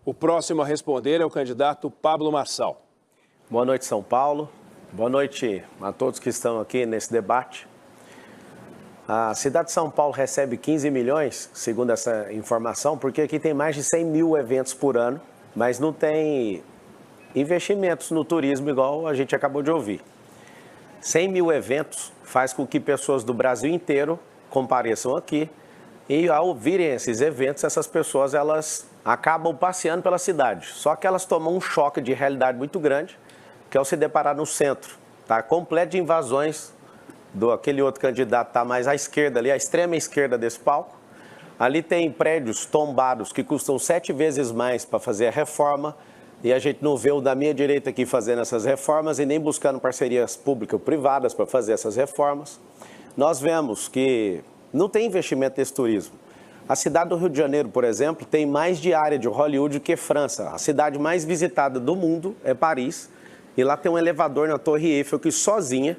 O próximo a responder é o candidato Pablo Marçal. Boa noite, São Paulo. Boa noite a todos que estão aqui nesse debate. A cidade de São Paulo recebe 15 milhões, segundo essa informação, porque aqui tem mais de 100 mil eventos por ano, mas não tem investimentos no turismo igual a gente acabou de ouvir. 100 mil eventos faz com que pessoas do Brasil inteiro compareçam aqui e ao ouvirem esses eventos, essas pessoas elas acabam passeando pela cidade. Só que elas tomam um choque de realidade muito grande, que é ao se deparar no centro, tá completo de invasões aquele outro candidato está mais à esquerda ali, à extrema esquerda desse palco. Ali tem prédios tombados que custam 7 vezes mais para fazer a reforma e a gente não vê o da minha direita aqui fazendo essas reformas e nem buscando parcerias público-privadas para fazer essas reformas. Nós vemos que não tem investimento nesse turismo. A cidade do Rio de Janeiro, por exemplo, tem mais de área de Hollywood que França. A cidade mais visitada do mundo é Paris e lá tem um elevador na Torre Eiffel que sozinha,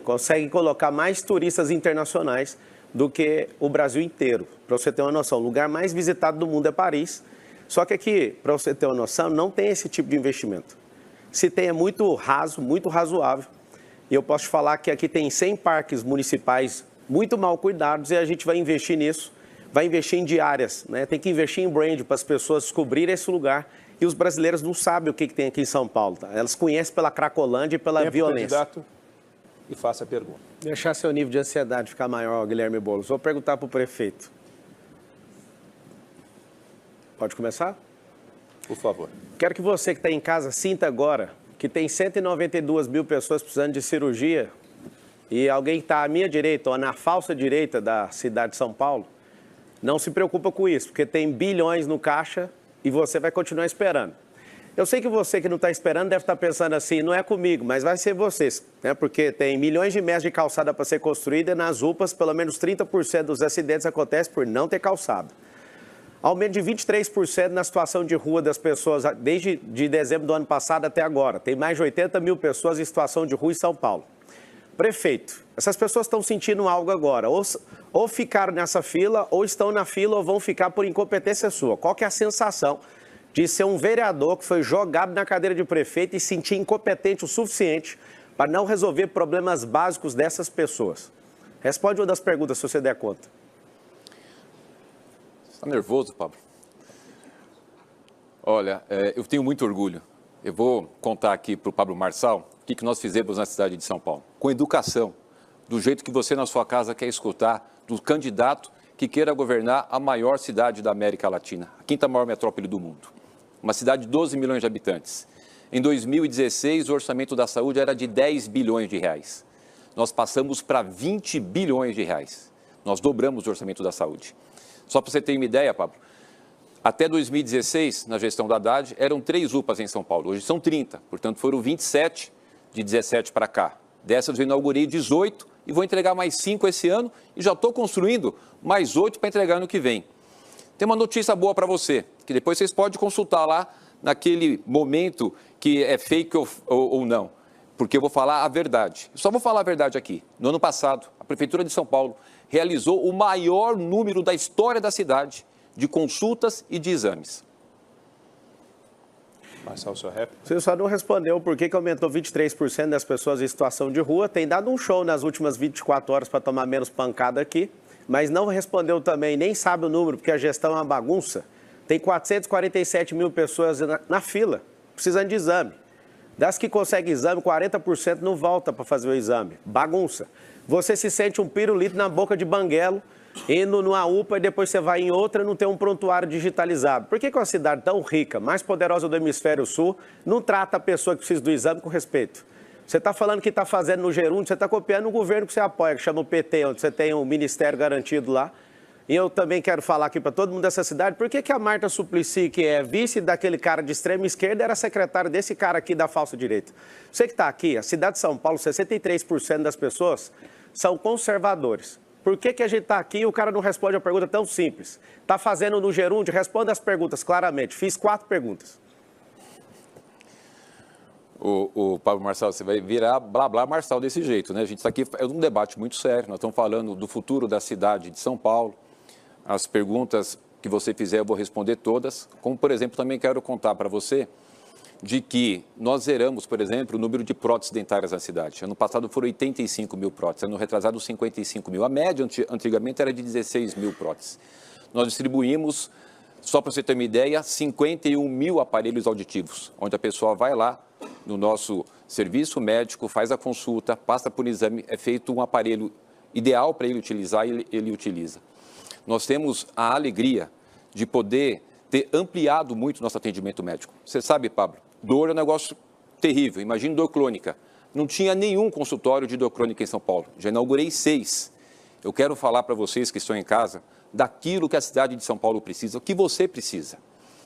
consegue colocar mais turistas internacionais do que o Brasil inteiro. Para você ter uma noção, o lugar mais visitado do mundo é Paris. Só que aqui, para você ter uma noção, não tem esse tipo de investimento. Se tem, é muito raso, muito razoável. E eu posso te falar que aqui tem 100 parques municipais muito mal cuidados e a gente vai investir nisso. Vai investir em diárias, né? Tem que investir em brand para as pessoas descobrirem esse lugar. E os brasileiros não sabem o que tem aqui em São Paulo. Tá? Elas conhecem pela Cracolândia e pela violência. Candidato, e faça a pergunta. Deixar seu nível de ansiedade ficar maior, Guilherme Boulos. Vou perguntar para o prefeito. Pode começar? Por favor. Quero que você que está em casa sinta agora que tem 192 mil pessoas precisando de cirurgia e alguém que está à minha direita ou na falsa direita da cidade de São Paulo, não se preocupa com isso, porque tem bilhões no caixa e você vai continuar esperando. Eu sei que você que não está esperando deve estar pensando assim, não é comigo, mas vai ser vocês, né? Porque tem milhões de metros de calçada para ser construída e nas UPAs, pelo menos 30% dos acidentes acontecem por não ter calçada. Aumento de 23% na situação de rua das pessoas desde dezembro do ano passado até agora. Tem mais de 80 mil pessoas em situação de rua em São Paulo. Prefeito, essas pessoas estão sentindo algo agora, ou ficaram nessa fila, ou estão na fila, ou vão ficar por incompetência sua. Qual que é a sensação de ser um vereador que foi jogado na cadeira de prefeito e sentir incompetente o suficiente para não resolver problemas básicos dessas pessoas? Responde uma das perguntas, se você der conta. Você está nervoso, Pablo? Olha, eu tenho muito orgulho. Eu vou contar aqui para o Pablo Marçal o que nós fizemos na cidade de São Paulo. Com educação, do jeito que você na sua casa quer escutar, do candidato que queira governar a maior cidade da América Latina, a quinta maior metrópole do mundo. Uma cidade de 12 milhões de habitantes. Em 2016, o orçamento da saúde era de 10 bilhões de reais. Nós passamos para 20 bilhões de reais. Nós dobramos o orçamento da saúde. Só para você ter uma ideia, Pablo, até 2016, na gestão da Haddad, eram 3 UPAs em São Paulo. Hoje são 30, portanto foram 27 de 17 para cá. Dessas eu inaugurei 18 e vou entregar mais 5 esse ano e já estou construindo mais 8 para entregar no que vem. Tem uma notícia boa para você, que depois vocês podem consultar lá naquele momento que é fake ou não, porque eu vou falar a verdade. Eu só vou falar a verdade aqui. No ano passado, a Prefeitura de São Paulo realizou o maior número da história da cidade de consultas e de exames. Marçal, seu rap. Você só não respondeu por que aumentou 23% das pessoas em situação de rua. Tem dado um show nas últimas 24 horas para tomar menos pancada aqui, mas não respondeu também, nem sabe o número, porque a gestão é uma bagunça. Tem 447 mil pessoas na fila, precisando de exame. Das que conseguem exame, 40% não volta para fazer o exame. Bagunça. Você se sente um pirulito na boca de banguelo, indo numa UPA e depois você vai em outra e não tem um prontuário digitalizado. Por que uma cidade tão rica, mais poderosa do Hemisfério Sul, não trata a pessoa que precisa do exame com respeito? Você está falando que está fazendo no Gerúndio, você está copiando o governo que você apoia, que chama o PT, onde você tem um ministério garantido lá. E eu também quero falar aqui para todo mundo dessa cidade, por que a Marta Suplicy, que é vice daquele cara de extrema esquerda, era secretária desse cara aqui da falsa direita? Você que está aqui, a cidade de São Paulo, 63% das pessoas são conservadores. Por que a gente está aqui e o cara não responde a pergunta tão simples? Está fazendo no Gerúndio? Responda as perguntas claramente. Fiz 4 perguntas. O Pablo Marçal, você vai virar blá blá Marçal desse jeito, né? A gente está aqui, é um debate muito sério, nós estamos falando do futuro da cidade de São Paulo. As perguntas que você fizer, eu vou responder todas. Como, por exemplo, também quero contar para você de que nós zeramos, por exemplo, o número de próteses dentárias na cidade. Ano passado foram 85 mil próteses, ano retrasado 55 mil. A média antigamente era de 16 mil próteses. Nós distribuímos, só para você ter uma ideia, 51 mil aparelhos auditivos, onde a pessoa vai lá no nosso serviço médico, faz a consulta, passa por um exame, é feito um aparelho ideal para ele utilizar e ele utiliza. Nós temos a alegria de poder ter ampliado muito nosso atendimento médico. Você sabe, Pablo, dor é um negócio terrível. Imagina dor crônica. Não tinha nenhum consultório de dor crônica em São Paulo. Já inaugurei 6. Eu quero falar para vocês que estão em casa daquilo que a cidade de São Paulo precisa, o que você precisa.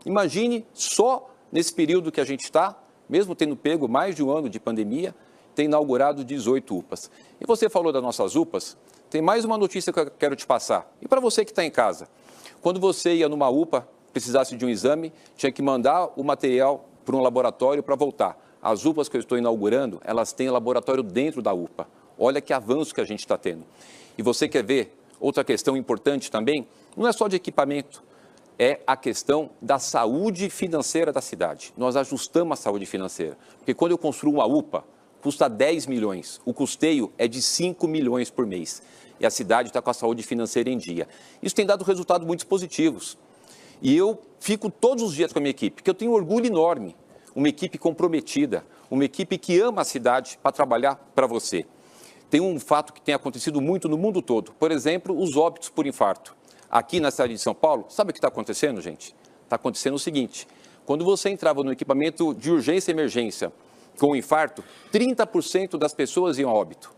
Imagine só nesse período que a gente está, mesmo tendo pego mais de um ano de pandemia, ter inaugurado 18 UPAs. E você falou das nossas UPAs, tem mais uma notícia que eu quero te passar. E para você que está em casa, quando você ia numa UPA, precisasse de um exame, tinha que mandar o material para um laboratório para voltar. As UPAs que eu estou inaugurando, elas têm laboratório dentro da UPA. Olha que avanço que a gente está tendo. E você quer ver outra questão importante também? Não é só de equipamento, é a questão da saúde financeira da cidade. Nós ajustamos a saúde financeira, porque quando eu construo uma UPA, custa 10 milhões, o custeio é de 5 milhões por mês. E a cidade está com a saúde financeira em dia. Isso tem dado resultados muito positivos. E eu fico todos os dias com a minha equipe, porque eu tenho um orgulho enorme. Uma equipe comprometida, uma equipe que ama a cidade para trabalhar para você. Tem um fato que tem acontecido muito no mundo todo. Por exemplo, os óbitos por infarto. Aqui na cidade de São Paulo, sabe o que está acontecendo, gente? Está acontecendo o seguinte, quando você entrava no equipamento de urgência e emergência com infarto, 30% das pessoas iam a óbito.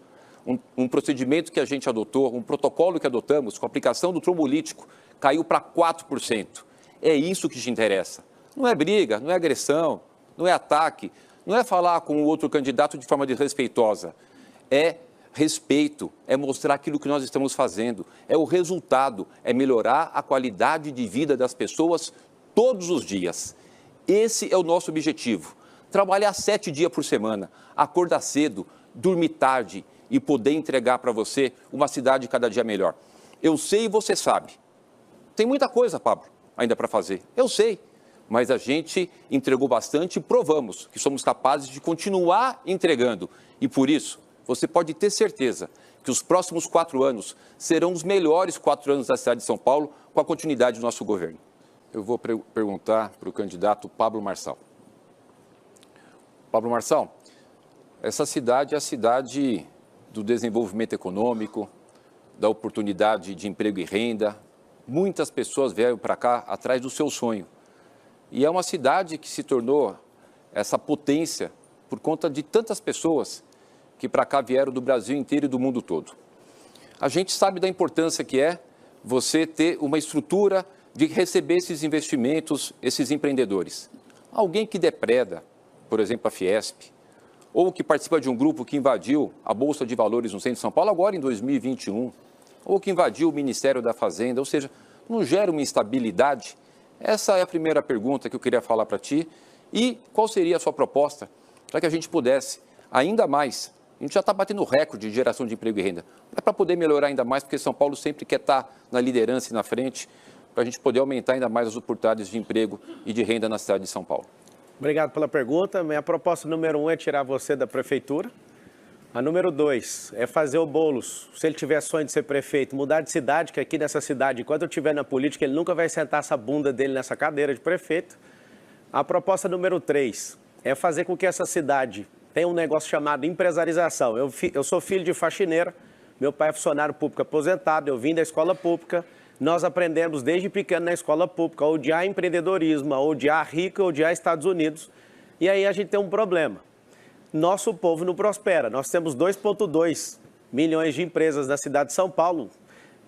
Um procedimento que a gente adotou, um protocolo que adotamos com a aplicação do trombolítico, caiu para 4%. É isso que te interessa. Não é briga, não é agressão, não é ataque, não é falar com o outro candidato de forma desrespeitosa. É respeito, é mostrar aquilo que nós estamos fazendo, é o resultado, é melhorar a qualidade de vida das pessoas todos os dias. Esse é o nosso objetivo. Trabalhar 7 dias por semana, acordar cedo, dormir tarde e poder entregar para você uma cidade cada dia melhor. Eu sei e você sabe. Tem muita coisa, Pablo, ainda para fazer. Eu sei, mas a gente entregou bastante e provamos que somos capazes de continuar entregando. E por isso, você pode ter certeza que os próximos 4 anos serão os melhores 4 anos da cidade de São Paulo com a continuidade do nosso governo. Eu vou perguntar para o candidato Pablo Marçal. Pablo Marçal, essa cidade é a cidade do desenvolvimento econômico, da oportunidade de emprego e renda. Muitas pessoas vieram para cá atrás do seu sonho. E é uma cidade que se tornou essa potência por conta de tantas pessoas que para cá vieram do Brasil inteiro e do mundo todo. A gente sabe da importância que é você ter uma estrutura de receber esses investimentos, esses empreendedores. Alguém que depreda, por exemplo, a Fiesp, ou que participa de um grupo que invadiu a Bolsa de Valores no centro de São Paulo agora em 2021, ou que invadiu o Ministério da Fazenda, ou seja, não gera uma instabilidade? Essa é a primeira pergunta que eu queria falar para ti. E qual seria a sua proposta para que a gente pudesse ainda mais, a gente já está batendo recorde de geração de emprego e renda, é para poder melhorar ainda mais, porque São Paulo sempre quer estar na liderança e na frente, para a gente poder aumentar ainda mais as oportunidades de emprego e de renda na cidade de São Paulo. Obrigado pela pergunta. Minha proposta número 1 é tirar você da prefeitura. A número 2 é fazer o Boulos, se ele tiver sonho de ser prefeito, mudar de cidade, que aqui nessa cidade, enquanto eu estiver na política, ele nunca vai sentar essa bunda dele nessa cadeira de prefeito. A proposta número 3 é fazer com que essa cidade tenha um negócio chamado empresarização. Eu sou filho de faxineira, meu pai é funcionário público aposentado, eu vim da escola pública. Nós aprendemos desde pequeno na escola pública a odiar empreendedorismo, a odiar rica, a odiar Estados Unidos. E aí a gente tem um problema. Nosso povo não prospera. Nós temos 2,2 milhões de empresas na cidade de São Paulo.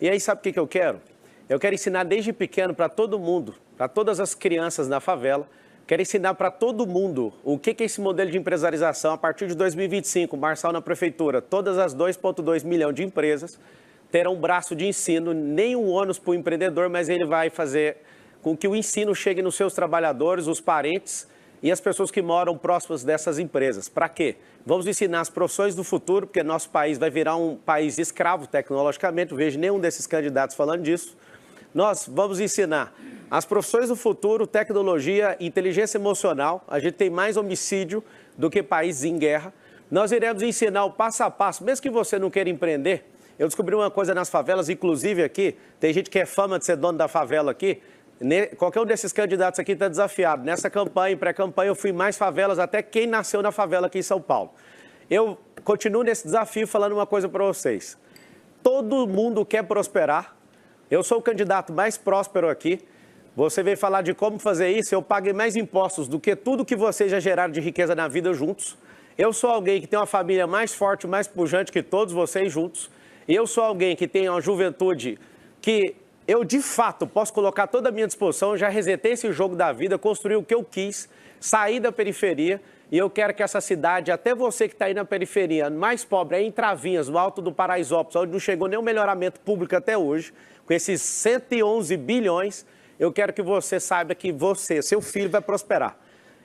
E aí sabe o que eu quero? Eu quero ensinar desde pequeno para todo mundo, para todas as crianças na favela. Quero ensinar para todo mundo o que é esse modelo de empresarização. A partir de 2025, Marçal na prefeitura, todas as 2,2 milhões de empresas terão um braço de ensino, nenhum ônus para o empreendedor, mas ele vai fazer com que o ensino chegue nos seus trabalhadores, os parentes e as pessoas que moram próximas dessas empresas. Para quê? Vamos ensinar as profissões do futuro, porque nosso país vai virar um país escravo tecnologicamente, não vejo nenhum desses candidatos falando disso. nós vamos ensinar as profissões do futuro, tecnologia, inteligência emocional. A gente tem mais homicídio do que países em guerra. Nós iremos ensinar o passo a passo, mesmo que você não queira empreender. Eu descobri uma coisa nas favelas, inclusive aqui, tem gente que é fama de ser dono da favela aqui. Qualquer um desses candidatos aqui está desafiado. Nessa campanha, pré-campanha, eu fui em mais favelas, até quem nasceu na favela aqui em São Paulo. Eu continuo nesse desafio falando uma coisa para vocês. Todo mundo quer prosperar. Eu sou o candidato mais próspero aqui. Você veio falar de como fazer isso, eu paguei mais impostos do que tudo que vocês já geraram de riqueza na vida juntos. Eu sou alguém que tem uma família mais forte, mais pujante que todos vocês juntos. Eu sou alguém que tem uma juventude que eu, de fato, posso colocar toda a minha disposição. Eu já resetei esse jogo da vida, construí o que eu quis, saí da periferia. E eu quero que essa cidade, até você que está aí na periferia, mais pobre, é em Travinhas, no alto do Paraisópolis, onde não chegou nenhum melhoramento público até hoje, com esses 111 bilhões, eu quero que você saiba que você, seu filho, vai prosperar.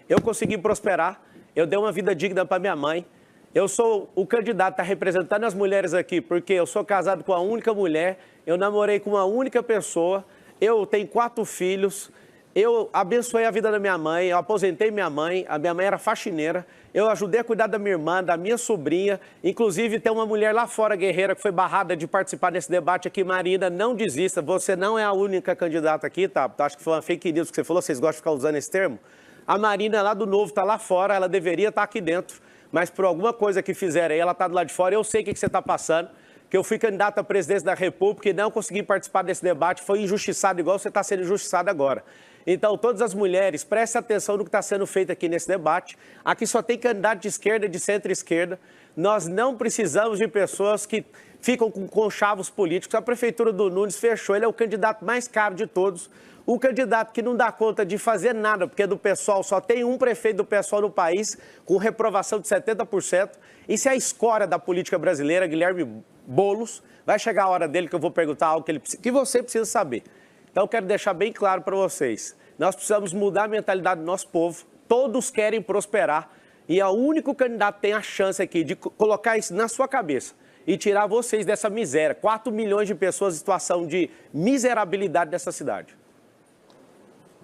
Eu consegui prosperar, eu dei uma vida digna para minha mãe. Eu sou o candidato a estar representando as mulheres aqui, porque eu sou casado com uma única mulher, eu namorei com uma única pessoa, eu tenho 4 filhos, eu abençoei a vida da minha mãe, eu aposentei minha mãe, a minha mãe era faxineira, eu ajudei a cuidar da minha irmã, da minha sobrinha, inclusive tem uma mulher lá fora, guerreira, que foi barrada de participar desse debate aqui. Marina, não desista, você não é a única candidata aqui, tá? Acho que foi uma fake news que você falou, vocês gostam de ficar usando esse termo? A Marina lá do Novo está lá fora, ela deveria estar aqui dentro, mas por alguma coisa que fizeram aí, ela está do lado de fora, eu sei o que você está passando, que eu fui candidato à presidência da República e não consegui participar desse debate, foi injustiçado igual você está sendo injustiçado agora. Então, todas as mulheres, prestem atenção no que está sendo feito aqui nesse debate. Aqui só tem candidato de esquerda e de centro-esquerda. Nós não precisamos de pessoas que ficam com conchavos políticos. A prefeitura do Nunes fechou, ele é o candidato mais caro de todos. O candidato que não dá conta de fazer nada, porque do PSOL só tem um prefeito do PSOL no país, com reprovação de 70%. Isso é a escória da política brasileira, Guilherme Boulos. Vai chegar a hora dele que eu vou perguntar algo que você precisa saber. Então, eu quero deixar bem claro para vocês. Nós precisamos mudar a mentalidade do nosso povo. Todos querem prosperar. E o único candidato que tem a chance aqui de colocar isso na sua cabeça e tirar vocês dessa miséria. 4 milhões de pessoas em situação de miserabilidade dessa cidade.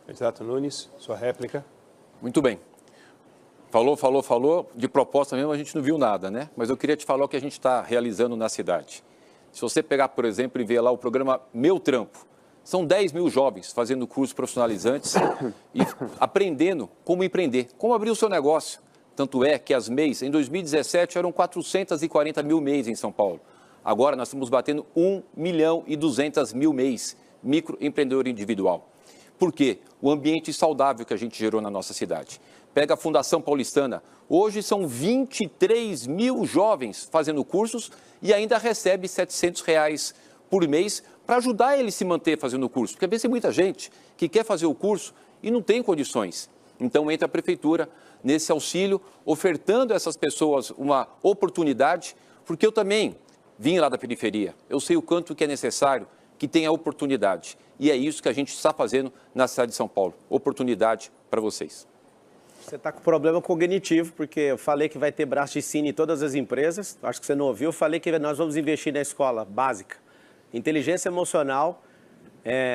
Candidato Nunes, sua réplica. Muito bem. Falou. De proposta mesmo a gente não viu nada, né? Mas eu queria te falar o que a gente está realizando na cidade. Se você pegar, por exemplo, e ver lá o programa Meu Trampo, são 10 mil jovens fazendo cursos profissionalizantes e aprendendo como empreender, como abrir o seu negócio. Tanto é que as MEIs, em 2017, eram 440 mil MEIs em São Paulo. Agora nós estamos batendo 1.200.000 MEIs, microempreendedor individual. Por quê? O ambiente saudável que a gente gerou na nossa cidade. Pega a Fundação Paulistana, hoje são 23 mil jovens fazendo cursos e ainda recebe R$ 700 por mês para ajudar ele a se manter fazendo o curso. Porque às vezes tem muita gente que quer fazer o curso e não tem condições. Então entra a prefeitura nesse auxílio, ofertando a essas pessoas uma oportunidade, porque eu também vim lá da periferia. Eu sei o quanto que é necessário que tenha oportunidade. E é isso que a gente está fazendo na cidade de São Paulo. Oportunidade para vocês. Você está com problema cognitivo, porque eu falei que vai ter braço de ensino em todas as empresas. Acho que você não ouviu. Eu falei que nós vamos investir na escola básica. Inteligência emocional,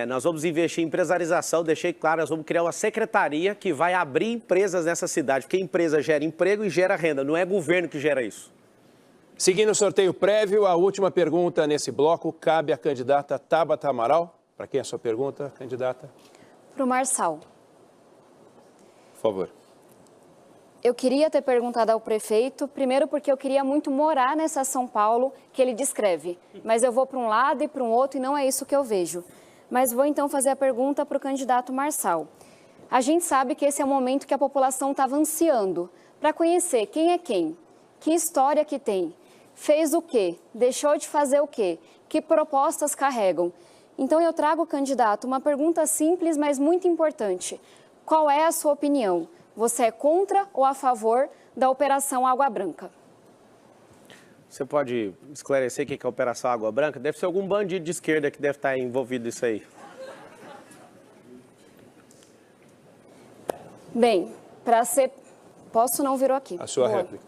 nós vamos investir em empresarização, deixei claro, nós vamos criar uma secretaria que vai abrir empresas nessa cidade, porque empresa gera emprego e gera renda, não é governo que gera isso. Seguindo o sorteio prévio, a última pergunta nesse bloco cabe à candidata Tabata Amaral. Para quem é a sua pergunta, candidata? Para o Marçal. Por favor. Eu queria ter perguntado ao prefeito, primeiro porque eu queria muito morar nessa São Paulo que ele descreve, mas eu vou para um lado e para um outro e não é isso que eu vejo. Mas vou então fazer a pergunta para o candidato Marçal. A gente sabe que esse é o momento que a população estava ansiando para conhecer quem é quem, que história que tem, fez o quê, deixou de fazer o quê, que propostas carregam. Então eu trago, candidato, uma pergunta simples, mas muito importante. Qual é a sua opinião? Você é contra ou a favor da Operação Água Branca? Você pode esclarecer o que é a Operação Água Branca? Deve ser algum bandido de esquerda que deve estar envolvido nisso aí. Bem, para ser... Posso não virou aqui? A sua réplica.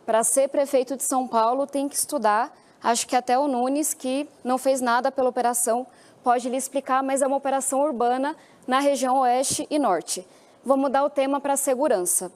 Para ser prefeito de São Paulo tem que estudar. Acho que até o Nunes, que não fez nada pela operação, pode lhe explicar, mas é uma operação urbana na região oeste e norte. Vou mudar o tema para a segurança.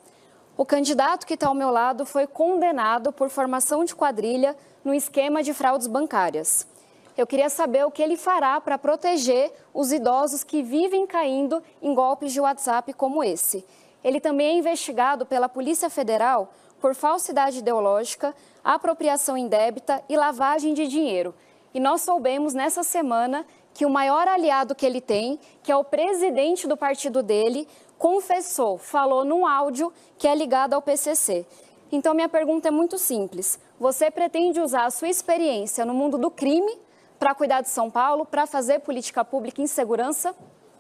O candidato que está ao meu lado foi condenado por formação de quadrilha no esquema de fraudes bancárias. Eu queria saber o que ele fará para proteger os idosos que vivem caindo em golpes de WhatsApp como esse. Ele também é investigado pela Polícia Federal por falsidade ideológica, apropriação indébita e lavagem de dinheiro. E nós soubemos nessa semana que o maior aliado que ele tem, que é o presidente do partido dele, confessou, falou num áudio que é ligado ao PCC. Então minha pergunta é muito simples. Você pretende usar a sua experiência no mundo do crime para cuidar de São Paulo, para fazer política pública em segurança?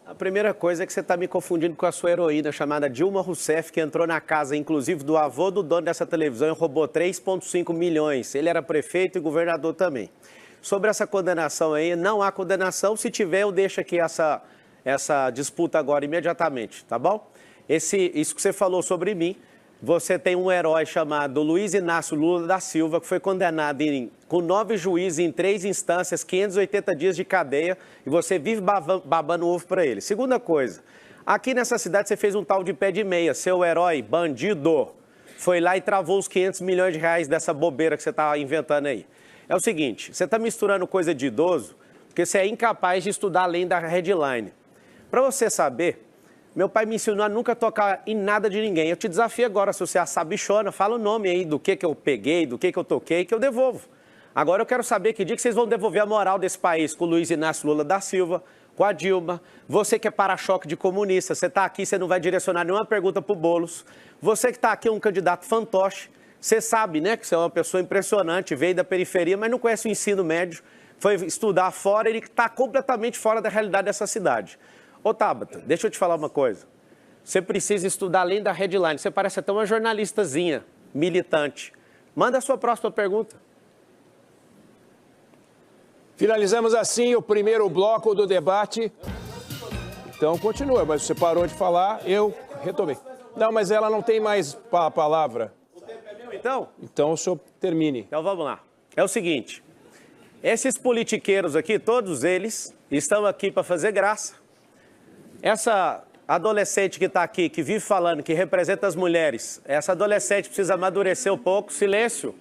A primeira coisa é que você está me confundindo com a sua heroína chamada Dilma Rousseff, que entrou na casa, inclusive, do avô do dono dessa televisão e roubou 3,5 milhões. Ele era prefeito e governador também. Sobre essa condenação aí, não há condenação. Se tiver, eu deixo aqui essa disputa agora imediatamente, tá bom? Isso que você falou sobre mim, você tem um herói chamado Luiz Inácio Lula da Silva, que foi condenado com 9 juízes em 3 instâncias, 580 dias de cadeia, e você vive babando ovo para ele. Segunda coisa, aqui nessa cidade você fez um tal de pé de meia, seu herói, bandido, foi lá e travou os 500 milhões de reais dessa bobeira que você está inventando aí. É o seguinte, você está misturando coisa de idoso, porque você é incapaz de estudar além da headline. Para você saber, meu pai me ensinou a nunca tocar em nada de ninguém. Eu te desafio agora, se você é sabichona, fala o nome aí do que eu peguei, do que eu toquei, que eu devolvo. Agora eu quero saber que dia que vocês vão devolver a moral desse país com o Luiz Inácio Lula da Silva, com a Dilma. Você que é para-choque de comunista, você está aqui, você não vai direcionar nenhuma pergunta para o Boulos. Você que está aqui é um candidato fantoche. Você sabe, né, que você é uma pessoa impressionante, veio da periferia, mas não conhece o ensino médio, foi estudar fora, ele está completamente fora da realidade dessa cidade. Ô Tabata, deixa eu te falar uma coisa. Você precisa estudar além da headline. Você parece até uma jornalistazinha, militante. Manda a sua próxima pergunta. Finalizamos assim o primeiro bloco do debate. Então continua, mas você parou de falar, eu retomei. Não, mas ela não tem mais a palavra. O tempo é meu, então? Então o senhor termine. Então vamos lá. É o seguinte, esses politiqueiros aqui, todos eles, estão aqui para fazer graça. Essa adolescente que está aqui, que vive falando, que representa as mulheres, essa adolescente precisa amadurecer um pouco. Silêncio.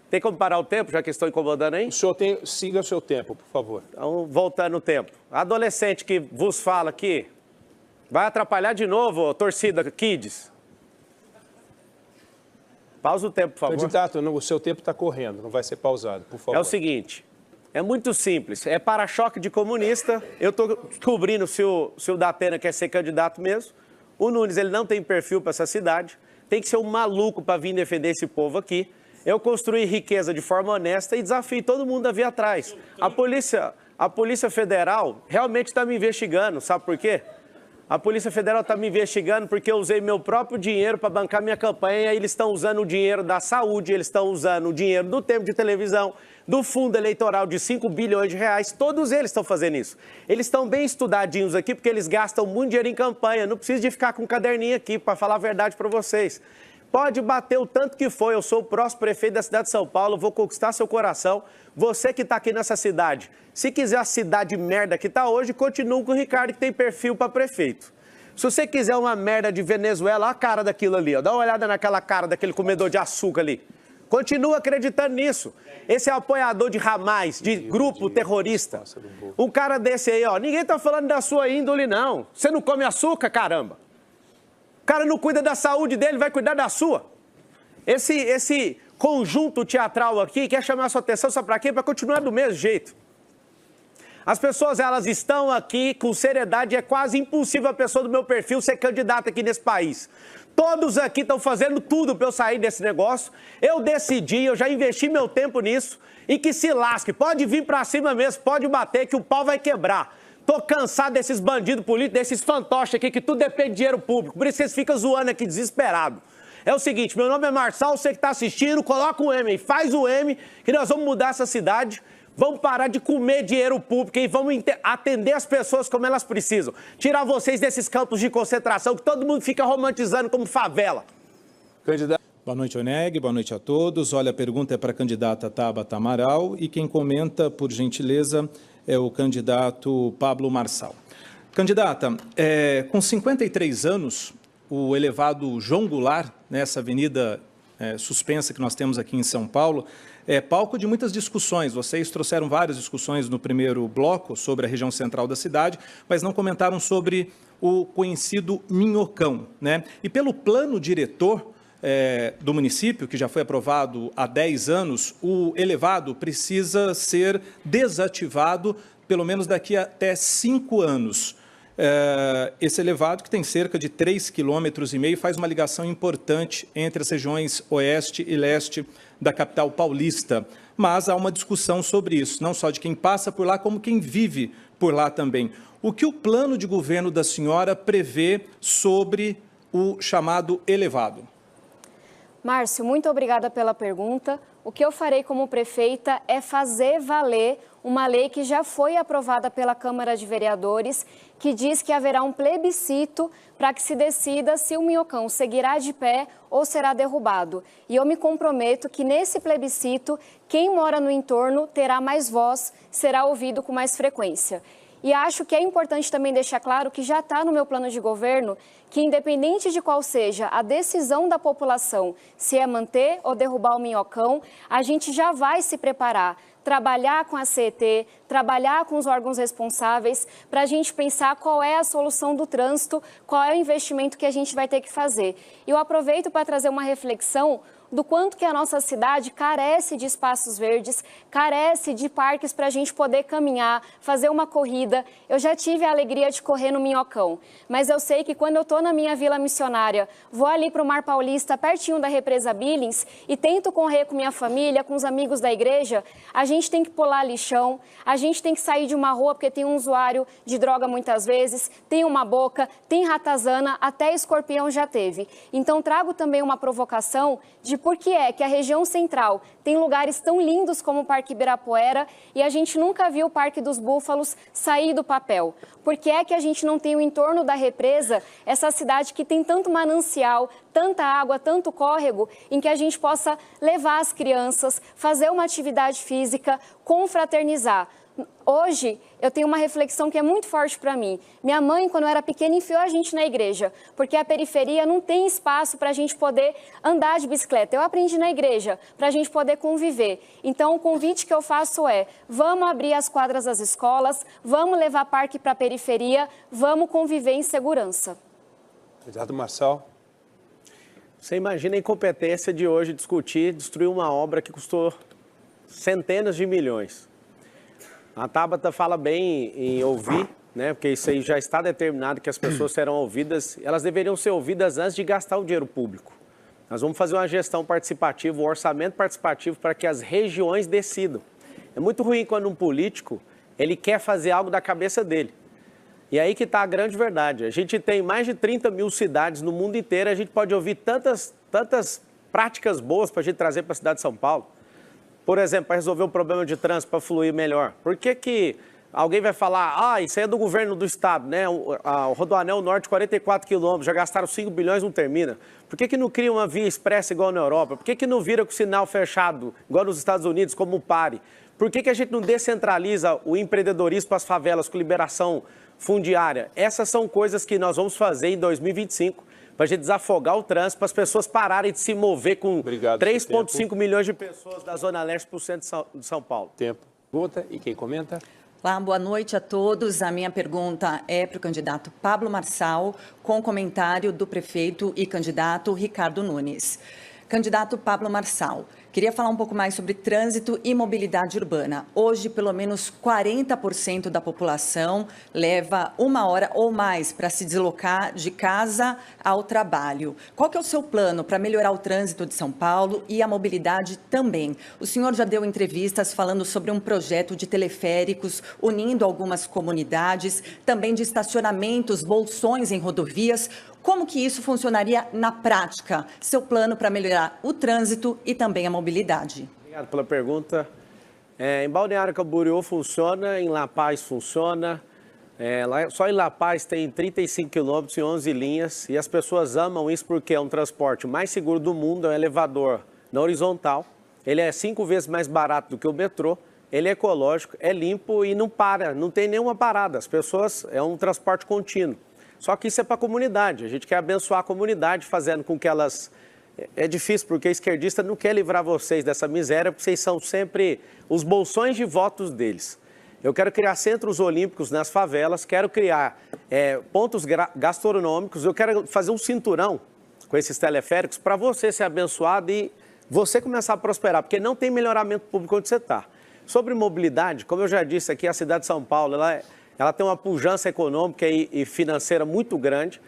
Tem como parar o tempo, já que estou incomodando aí? O senhor siga o seu tempo, por favor. Então, voltando o tempo. A adolescente que vos fala aqui, vai atrapalhar de novo, torcida Kids. Pausa o tempo, por favor. Candidato, o seu tempo está correndo, não vai ser pausado, por favor. É o seguinte... É muito simples, é para-choque de comunista. Eu estou descobrindo se o Datena quer ser candidato mesmo. O Nunes, ele não tem perfil para essa cidade. Tem que ser um maluco para vir defender esse povo aqui. Eu construí riqueza de forma honesta e desafio todo mundo a vir atrás. A Polícia Federal realmente está me investigando, sabe por quê? A Polícia Federal está me investigando porque eu usei meu próprio dinheiro para bancar minha campanha e eles estão usando o dinheiro da saúde, eles estão usando o dinheiro do tempo de televisão, do fundo eleitoral de 5 bilhões de reais, todos eles estão fazendo isso. Eles estão bem estudadinhos aqui porque eles gastam muito dinheiro em campanha, não precisa de ficar com um caderninho aqui para falar a verdade para vocês. Pode bater o tanto que for, eu sou o próximo prefeito da cidade de São Paulo, vou conquistar seu coração. Você que está aqui nessa cidade, se quiser a cidade merda que está hoje, continua com o Ricardo que tem perfil para prefeito. Se você quiser uma merda de Venezuela, olha a cara daquilo ali, ó. Dá uma olhada naquela cara daquele comedor de açúcar ali. Continua acreditando nisso. Esse é apoiador de Hamas, de grupo terrorista. Um cara desse aí, ó, ninguém tá falando da sua índole, não. Você não come açúcar, caramba. O cara não cuida da saúde dele, vai cuidar da sua. Esse conjunto teatral aqui quer chamar a sua atenção, sabe pra quê? Pra continuar do mesmo jeito. As pessoas, elas estão aqui com seriedade, é quase impossível a pessoa do meu perfil ser candidata aqui nesse país. Todos aqui estão fazendo tudo para eu sair desse negócio. Eu decidi, eu já investi meu tempo nisso e que se lasque. Pode vir para cima mesmo, pode bater que o pau vai quebrar. Tô cansado desses bandidos políticos, desses fantoches aqui que tudo depende de dinheiro público. Por isso vocês ficam zoando aqui desesperado. É o seguinte, meu nome é Marçal, você que está assistindo, coloca o M aí, faz o M, que nós vamos mudar essa cidade. Vamos parar de comer dinheiro público e vamos atender as pessoas como elas precisam. Tirar vocês desses campos de concentração que todo mundo fica romantizando como favela. Candidato. Boa noite, Oneg. Boa noite a todos. Olha, a pergunta é para a candidata Tabata Amaral e quem comenta, por gentileza, é o candidato Pablo Marçal. Candidata, com 53 anos, o elevado João Goulart, nessa avenida suspensa que nós temos aqui em São Paulo, é palco de muitas discussões. Vocês trouxeram várias discussões no primeiro bloco sobre a região central da cidade, mas não comentaram sobre o conhecido Minhocão, né? E pelo plano diretor do município, que já foi aprovado há 10 anos, o elevado precisa ser desativado pelo menos daqui até 5 anos. Esse elevado, que tem cerca de 3,5 km, faz uma ligação importante entre as regiões oeste e leste da capital paulista. Mas há uma discussão sobre isso, não só de quem passa por lá, como quem vive por lá também. O que o plano de governo da senhora prevê sobre o chamado elevado? Márcio, muito obrigada pela pergunta. O que eu farei como prefeita é fazer valer uma lei que já foi aprovada pela Câmara de Vereadores, que diz que haverá um plebiscito para que se decida se o Minhocão seguirá de pé ou será derrubado. E eu me comprometo que nesse plebiscito, quem mora no entorno terá mais voz, será ouvido com mais frequência. E acho que é importante também deixar claro que já está no meu plano de governo que, independente de qual seja a decisão da população, se é manter ou derrubar o Minhocão, a gente já vai se preparar, trabalhar com a CET, trabalhar com os órgãos responsáveis, para a gente pensar qual é a solução do trânsito, qual é o investimento que a gente vai ter que fazer. E eu aproveito para trazer uma reflexão do quanto que a nossa cidade carece de espaços verdes, carece de parques para a gente poder caminhar, fazer uma corrida. Eu já tive a alegria de correr no Minhocão, mas eu sei que quando eu estou na minha vila missionária, vou ali para o Mar Paulista, pertinho da represa Billings, e tento correr com minha família, com os amigos da igreja, a gente tem que pular lixão, a gente tem que sair de uma rua porque tem um usuário de droga muitas vezes, tem uma boca, tem ratazana, até escorpião já teve. Então trago também uma provocação de por que é que a região central tem lugares tão lindos como o Parque Ibirapuera e a gente nunca viu o Parque dos Búfalos sair do papel. Por que é que a gente não tem o entorno da represa, essa cidade que tem tanto manancial, tanta água, tanto córrego, em que a gente possa levar as crianças, fazer uma atividade física, confraternizar. Hoje, eu tenho uma reflexão que é muito forte para mim. Minha mãe, quando eu era pequena, enfiou a gente na igreja, porque a periferia não tem espaço para a gente poder andar de bicicleta. Eu aprendi na igreja, para a gente poder conviver. Então, o convite que eu faço é, vamos abrir as quadras das escolas, vamos levar parque para a periferia, vamos conviver em segurança. Candidato Marçal. Você imagina a incompetência de hoje discutir, destruir uma obra que custou centenas de milhões. A Tabata fala bem em ouvir, né? Porque isso aí já está determinado que as pessoas serão ouvidas. Elas deveriam ser ouvidas antes de gastar o dinheiro público. Nós vamos fazer uma gestão participativa, um orçamento participativo para que as regiões decidam. É muito ruim quando um político ele quer fazer algo da cabeça dele. E aí que está a grande verdade. A gente tem mais de 30 mil cidades no mundo inteiro, a gente pode ouvir tantas práticas boas para a gente trazer para a cidade de São Paulo. Por exemplo, para resolver o problema de trânsito, para fluir melhor. Por que alguém vai falar, isso aí é do governo do estado, né? O Rodoanel Norte, 44 quilômetros, já gastaram 5 bilhões, não termina. Por que não cria uma via expressa igual na Europa? Por que não vira com sinal fechado, igual nos Estados Unidos, como o PARE? Por que a gente não descentraliza o empreendedorismo para as favelas com liberação fundiária? Essas são coisas que nós vamos fazer em 2025. Para a gente desafogar o trânsito, para as pessoas pararem de se mover com 3,5 milhões de pessoas da Zona Leste para o centro de São Paulo. Tempo. Pergunta e quem comenta? Olá, boa noite a todos. A minha pergunta é para o candidato Pablo Marçal, com comentário do prefeito e candidato Ricardo Nunes. Candidato Pablo Marçal, queria falar um pouco mais sobre trânsito e mobilidade urbana. Hoje, pelo menos 40% da população leva 1 hora ou mais para se deslocar de casa ao trabalho. Qual que é o seu plano para melhorar o trânsito de São Paulo e a mobilidade também? O senhor já deu entrevistas falando sobre um projeto de teleféricos unindo algumas comunidades, também de estacionamentos, bolsões em rodovias. Como que isso funcionaria na prática? Seu plano para melhorar o trânsito e também a mobilidade. Obrigado pela pergunta. Em Balneário Camboriú funciona, em La Paz funciona. Só em La Paz tem 35 quilômetros e 11 linhas. E as pessoas amam isso porque é um transporte mais seguro do mundo, é um elevador na horizontal. Ele é 5 vezes mais barato do que o metrô ele é ecológico, é limpo e não para, não tem nenhuma parada. As pessoas, é um transporte contínuo. Só que isso é para a comunidade, a gente quer abençoar a comunidade, fazendo com que elas... É difícil, porque a esquerdista não quer livrar vocês dessa miséria, porque vocês são sempre os bolsões de votos deles. Eu quero criar centros olímpicos nas favelas, quero criar pontos gastronômicos, eu quero fazer um cinturão com esses teleféricos para você ser abençoado e você começar a prosperar, porque não tem melhoramento público onde você está. Sobre mobilidade, como eu já disse aqui, a cidade de São Paulo, ela tem uma pujança econômica e financeira muito grande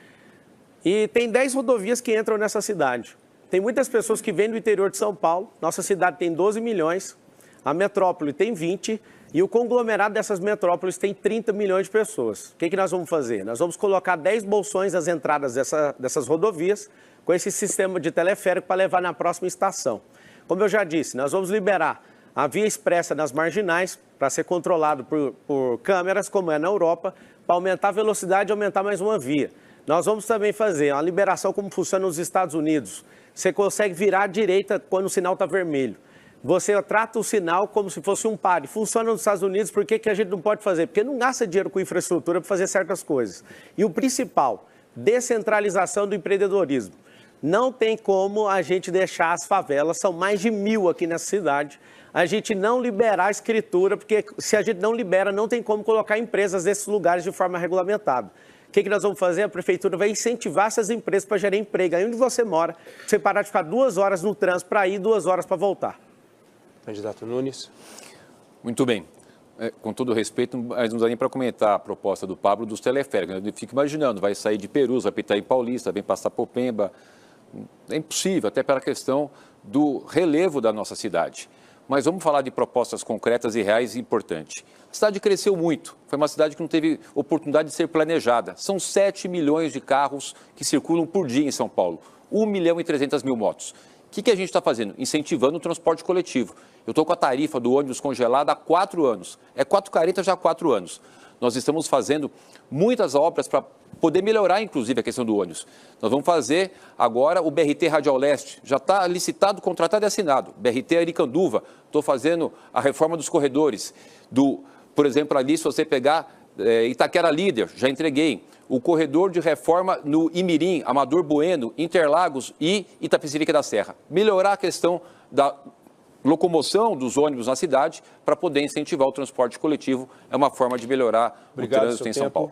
e tem 10 rodovias que entram nessa cidade. Tem muitas pessoas que vêm do interior de São Paulo, nossa cidade tem 12 milhões, a metrópole tem 20 e o conglomerado dessas metrópoles tem 30 milhões de pessoas. O que nós vamos fazer? Nós vamos colocar 10 bolsões nas entradas dessas rodovias com esse sistema de teleférico para levar na próxima estação. Como eu já disse, nós vamos liberar a via expressa nas marginais para ser controlado por câmeras, como é na Europa, para aumentar a velocidade e aumentar mais uma via. Nós vamos também fazer uma liberação como funciona nos Estados Unidos. Você consegue virar à direita quando o sinal está vermelho. Você trata o sinal como se fosse um pare. Funciona nos Estados Unidos, por que a gente não pode fazer? Porque não gasta dinheiro com infraestrutura para fazer certas coisas. E o principal, descentralização do empreendedorismo. Não tem como a gente deixar as favelas, são mais de 1000 aqui nessa cidade, a gente não liberar a escritura, porque se a gente não libera, não tem como colocar empresas nesses lugares de forma regulamentada. O que nós vamos fazer? A prefeitura vai incentivar essas empresas para gerar emprego. Aí onde você mora, você parar de ficar 2 horas no trânsito para ir, 2 horas para voltar. Candidato Nunes. Muito bem. Com todo respeito, mas não dá nem para comentar a proposta do Pablo dos teleféricos. Eu fico imaginando, vai sair de Perus, vai para Itaim Paulista, vem passar por Pemba. É impossível, até pela questão do relevo da nossa cidade. Mas vamos falar de propostas concretas e reais e importantes. A cidade cresceu muito, foi uma cidade que não teve oportunidade de ser planejada. São 7 milhões de carros que circulam por dia em São Paulo, 1.300.000 motos. O que a gente está fazendo? Incentivando o transporte coletivo. Eu estou com a tarifa do ônibus congelada há 4 anos, é 4,40 já há 4 anos. Nós estamos fazendo muitas obras para poder melhorar, inclusive, a questão do ônibus. Nós vamos fazer agora o BRT Radial Leste, já está licitado, contratado e assinado. BRT Aricanduva, estou fazendo a reforma dos corredores. Por exemplo, ali, se você pegar Itaquera Líder, já entreguei. O corredor de reforma no Imirim, Amador Bueno, Interlagos e Itapecerica da Serra. Melhorar a questão da locomoção dos ônibus na cidade para poder incentivar o transporte coletivo. É uma forma de melhorar o trânsito em São Paulo.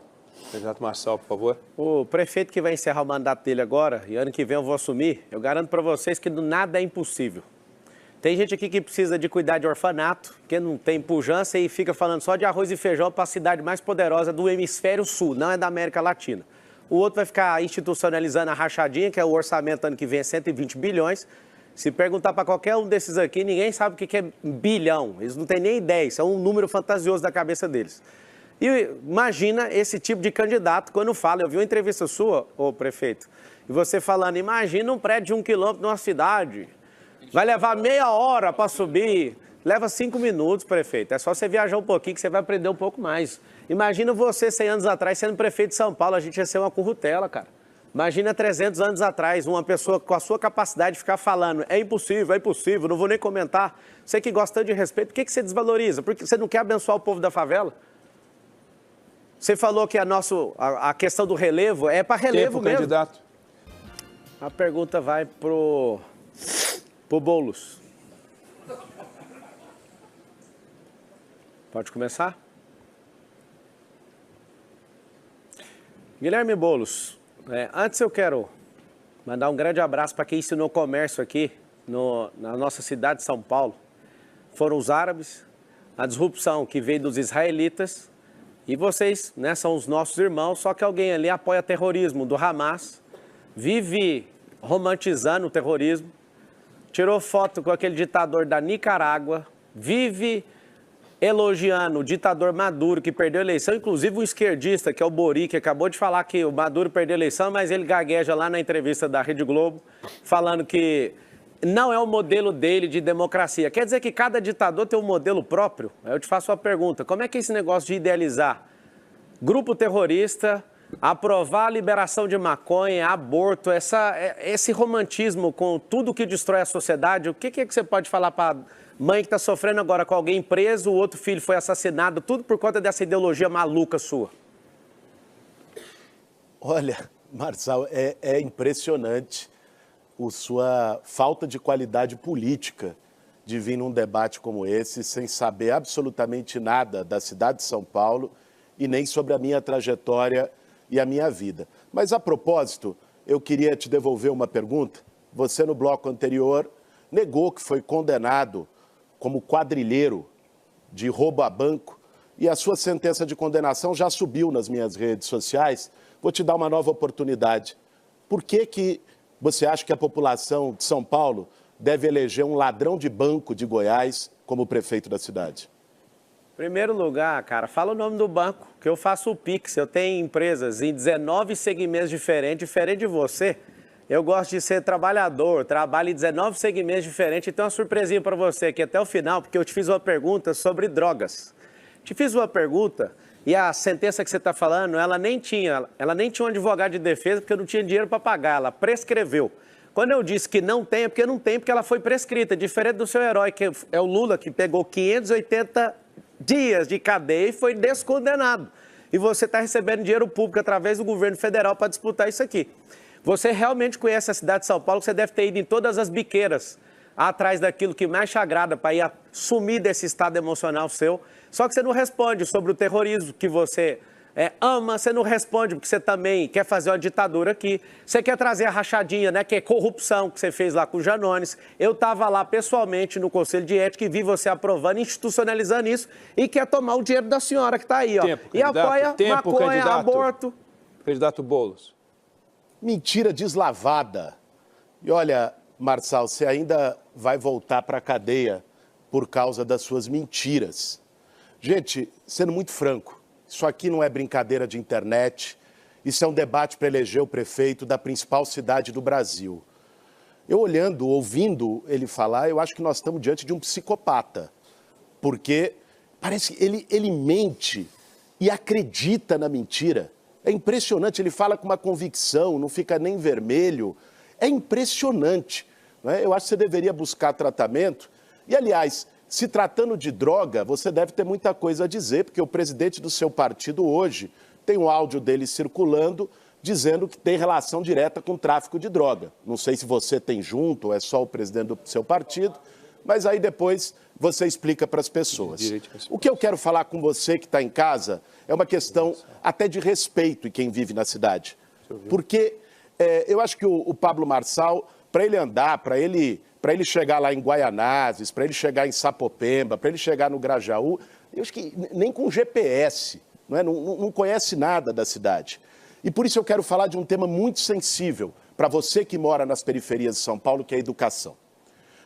Candidato Marçal, por favor. O prefeito que vai encerrar o mandato dele agora, e ano que vem eu vou assumir, eu garanto para vocês que nada é impossível. Tem gente aqui que precisa de cuidar de orfanato, que não tem pujança e fica falando só de arroz e feijão para a cidade mais poderosa do hemisfério sul, não é da América Latina. O outro vai ficar institucionalizando a rachadinha, que é o orçamento ano que vem é 120 bilhões. Se perguntar para qualquer um desses aqui, ninguém sabe o que é bilhão. Eles não têm nem ideia, isso é um número fantasioso da cabeça deles. E imagina esse tipo de candidato quando fala, eu vi uma entrevista sua, ô prefeito, e você falando, imagina um prédio de 1 quilômetro numa cidade, vai levar meia hora para subir, leva 5 minutos, prefeito, é só você viajar um pouquinho que você vai aprender um pouco mais. Imagina você 100 anos atrás sendo prefeito de São Paulo, a gente ia ser uma currutela, cara. Imagina 300 anos atrás, uma pessoa com a sua capacidade de ficar falando, é impossível, não vou nem comentar. Você que gosta tanto de respeito, por que você desvaloriza? Porque você não quer abençoar o povo da favela? Você falou que a questão do relevo é para relevo Tempo, mesmo. Candidato. A pergunta vai pro Boulos. Pode começar? Guilherme Boulos, antes eu quero mandar um grande abraço para quem ensinou comércio aqui na nossa cidade de São Paulo. Foram os árabes, a disrupção que veio dos israelitas. E vocês, são os nossos irmãos, só que alguém ali apoia terrorismo do Hamas, vive romantizando o terrorismo, tirou foto com aquele ditador da Nicarágua, vive elogiando o ditador Maduro, que perdeu a eleição, inclusive um esquerdista, que é o Bori, que acabou de falar que o Maduro perdeu a eleição, mas ele gagueja lá na entrevista da Rede Globo, falando que não é o modelo dele de democracia. Quer dizer que cada ditador tem um modelo próprio? Eu te faço uma pergunta. Como é que é esse negócio de idealizar grupo terrorista, aprovar a liberação de maconha, aborto, esse romantismo com tudo que destrói a sociedade, o que você pode falar para Mãe que está sofrendo agora com alguém preso, o outro filho foi assassinado, tudo por conta dessa ideologia maluca sua. Olha, Marçal, é impressionante a sua falta de qualidade política de vir num debate como esse sem saber absolutamente nada da cidade de São Paulo e nem sobre a minha trajetória e a minha vida. Mas, a propósito, eu queria te devolver uma pergunta. Você, no bloco anterior, negou que foi condenado como quadrilheiro de roubo a banco e a sua sentença de condenação já subiu nas minhas redes sociais. Vou te dar uma nova oportunidade. Por que você acha que a população de São Paulo deve eleger um ladrão de banco de Goiás como prefeito da cidade? Em primeiro lugar, cara, fala o nome do banco, que eu faço o Pix. Eu tenho empresas em 19 segmentos diferente de você. Eu gosto de ser trabalhador, trabalho em 19 segmentos diferentes. E tem uma surpresinha para você aqui até o final, porque eu te fiz uma pergunta sobre drogas. Te fiz uma pergunta e a sentença que você está falando, ela nem tinha um advogado de defesa, porque eu não tinha dinheiro para pagar, ela prescreveu. Quando eu disse que não tem, é porque não tem, porque ela foi prescrita, diferente do seu herói, que é o Lula, que pegou 580 dias de cadeia e foi descondenado. E você está recebendo dinheiro público através do governo federal para disputar isso aqui. Você realmente conhece a cidade de São Paulo, você deve ter ido em todas as biqueiras, atrás daquilo que mais te agrada, para ir sumir desse estado emocional seu. Só que você não responde sobre o terrorismo que você ama, você não responde porque você também quer fazer uma ditadura aqui. Você quer trazer a rachadinha, né, que é corrupção que você fez lá com o Janones. Eu estava lá pessoalmente no Conselho de Ética e vi você aprovando, institucionalizando isso e quer tomar o dinheiro da senhora que está aí, ó. Tempo, e apoia maconha, aborto. Candidato Boulos. Mentira deslavada. E olha, Marçal, você ainda vai voltar para a cadeia por causa das suas mentiras. Gente, sendo muito franco, isso aqui não é brincadeira de internet, isso é um debate para eleger o prefeito da principal cidade do Brasil. Eu olhando, ouvindo ele falar, eu acho que nós estamos diante de um psicopata, porque parece que ele mente e acredita na mentira. É impressionante, ele fala com uma convicção, não fica nem vermelho. É impressionante, né? Eu acho que você deveria buscar tratamento. E, aliás, se tratando de droga, você deve ter muita coisa a dizer, porque o presidente do seu partido hoje tem um áudio dele circulando dizendo que tem relação direta com o tráfico de droga. Não sei se você tem junto ou é só o presidente do seu partido, mas aí depois você explica para as pessoas. O que eu quero falar com você que está em casa é uma questão até de respeito em quem vive na cidade. Porque eu acho que o Pablo Marçal, para ele andar, para ele chegar lá em Guaianazes, para ele chegar em Sapopemba, para ele chegar no Grajaú, eu acho que nem com GPS, não conhece nada da cidade. E por isso eu quero falar de um tema muito sensível para você que mora nas periferias de São Paulo, que é a educação.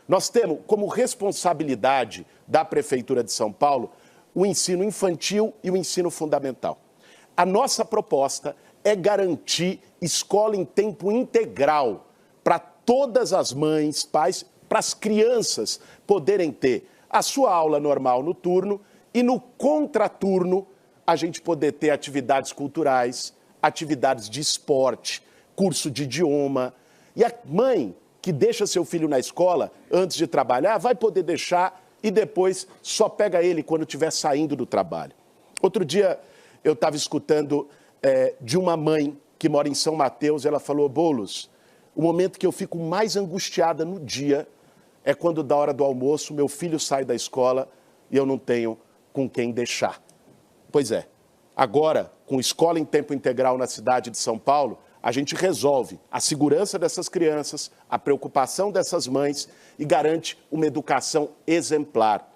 Nós temos como responsabilidade da Prefeitura de São Paulo o ensino infantil e o ensino fundamental. A nossa proposta é garantir escola em tempo integral para todas as mães, pais, para as crianças poderem ter a sua aula normal no turno e no contraturno a gente poder ter atividades culturais, atividades de esporte, curso de idioma. E a mãe que deixa seu filho na escola antes de trabalhar vai poder deixar e depois só pega ele quando estiver saindo do trabalho. Outro dia eu estava escutando de uma mãe que mora em São Mateus, ela falou: Boulos, o momento que eu fico mais angustiada no dia é quando, da hora do almoço, meu filho sai da escola e eu não tenho com quem deixar. Pois é, agora, com escola em tempo integral na cidade de São Paulo, a gente resolve a segurança dessas crianças, a preocupação dessas mães e garante uma educação exemplar.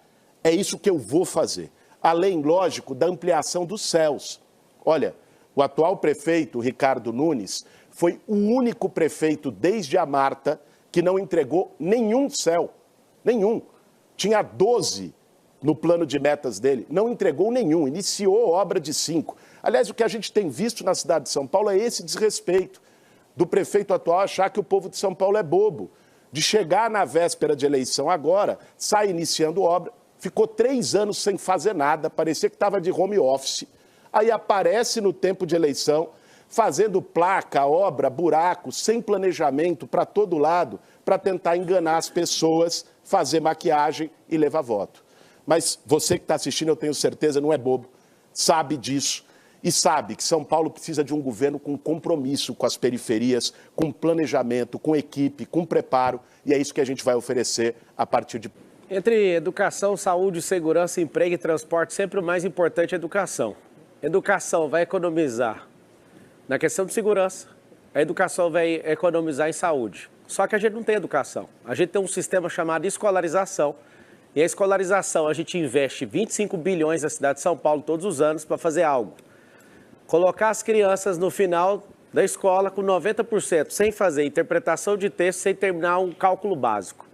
É isso que eu vou fazer. Além, lógico, da ampliação dos céus. Olha, o atual prefeito, Ricardo Nunes, foi o único prefeito desde a Marta que não entregou nenhum céu. Nenhum. Tinha 12 no plano de metas dele, não entregou nenhum, iniciou obra de 5. Aliás, o que a gente tem visto na cidade de São Paulo é esse desrespeito do prefeito atual achar que o povo de São Paulo é bobo, de chegar na véspera de eleição agora, sai iniciando obra, ficou 3 anos sem fazer nada, parecia que estava de home office, aí aparece no tempo de eleição, fazendo placa, obra, buraco, sem planejamento para todo lado, para tentar enganar as pessoas, fazer maquiagem e levar voto. Mas você que está assistindo, eu tenho certeza, não é bobo, sabe disso. E sabe que São Paulo precisa de um governo com compromisso com as periferias, com planejamento, com equipe, com preparo. E é isso que a gente vai oferecer a partir de... Entre educação, saúde, segurança, emprego e transporte, sempre o mais importante é educação. Educação vai economizar na questão de segurança, a educação vai economizar em saúde. Só que a gente não tem educação. A gente tem um sistema chamado escolarização. E a escolarização, a gente investe 25 bilhões na cidade de São Paulo todos os anos para fazer algo. Colocar as crianças no final da escola com 90%, sem fazer interpretação de texto, sem terminar um cálculo básico.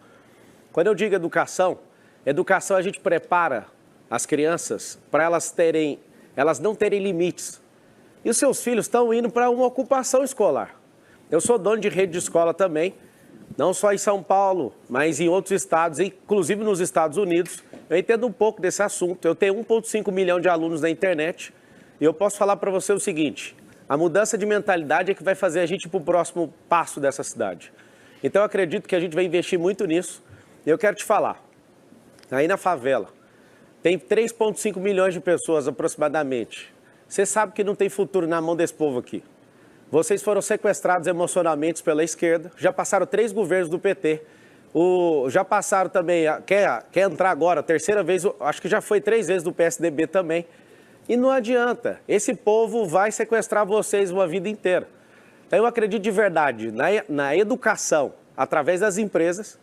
Quando eu digo educação, educação a gente prepara as crianças para elas não terem limites. E os seus filhos estão indo para uma ocupação escolar. Eu sou dono de rede de escola também, não só em São Paulo, mas em outros estados, inclusive nos Estados Unidos. Eu entendo um pouco desse assunto. Eu tenho 1,5 milhão de alunos na internet. E eu posso falar para você o seguinte, a mudança de mentalidade é que vai fazer a gente ir para o próximo passo dessa cidade. Então eu acredito que a gente vai investir muito nisso. E eu quero te falar, aí na favela, tem 3,5 milhões de pessoas aproximadamente. Você sabe que não tem futuro na mão desse povo aqui. Vocês foram sequestrados emocionalmente pela esquerda, já passaram 3 governos do PT, já passaram também, quer entrar agora, terceira vez, acho que já foi 3 vezes do PSDB também. E não adianta, esse povo vai sequestrar vocês uma vida inteira. Então eu acredito de verdade na educação, através das empresas,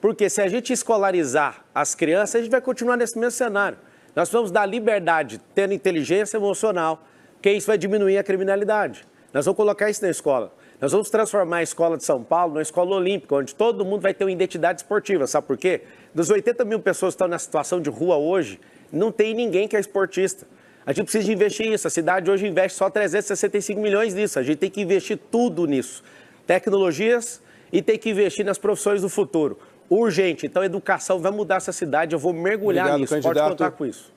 porque se a gente escolarizar as crianças, a gente vai continuar nesse mesmo cenário. Nós vamos dar liberdade, tendo inteligência emocional, que isso vai diminuir a criminalidade. Nós vamos colocar isso na escola. Nós vamos transformar a escola de São Paulo numa escola olímpica, onde todo mundo vai ter uma identidade esportiva. Sabe por quê? Dos 80 mil pessoas que estão na situação de rua hoje, não tem ninguém que é esportista. A gente precisa de investir nisso. A cidade hoje investe só 365 milhões nisso. A gente tem que investir tudo nisso. Tecnologias e tem que investir nas profissões do futuro. Urgente. Então, a educação vai mudar essa cidade. Eu vou mergulhar nisso. Pode contar com isso.